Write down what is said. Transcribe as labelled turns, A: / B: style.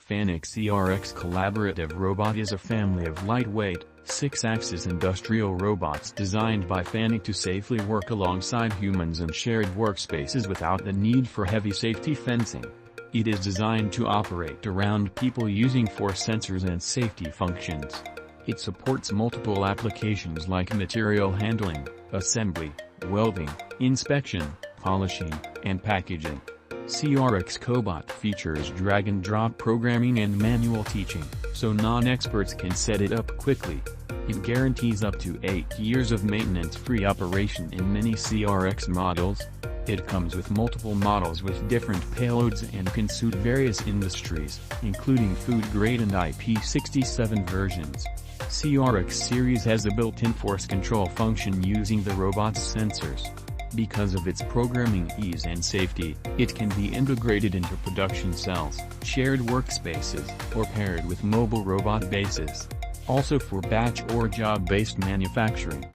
A: FANUC CRX Collaborative Robot is a family of lightweight, 6-axis industrial robots designed by FANUC to safely work alongside humans in shared workspaces without the need for heavy safety fencing. It is designed to operate around people using force sensors and safety functions. It supports multiple applications like material handling, assembly, welding, inspection, polishing, and packaging. CRX Cobot features drag-and-drop programming and manual teaching, so non-experts can set it up quickly. It guarantees up to 8 years of maintenance-free operation in many CRX models. It comes with multiple models with different payloads and can suit various industries, including food-grade and IP67 versions. CRX series has a built-in force control function using the robot's sensors. Because of its programming ease and safety, it can be integrated into production cells, shared workspaces, or paired with mobile robot bases. Also for batch or job-based manufacturing.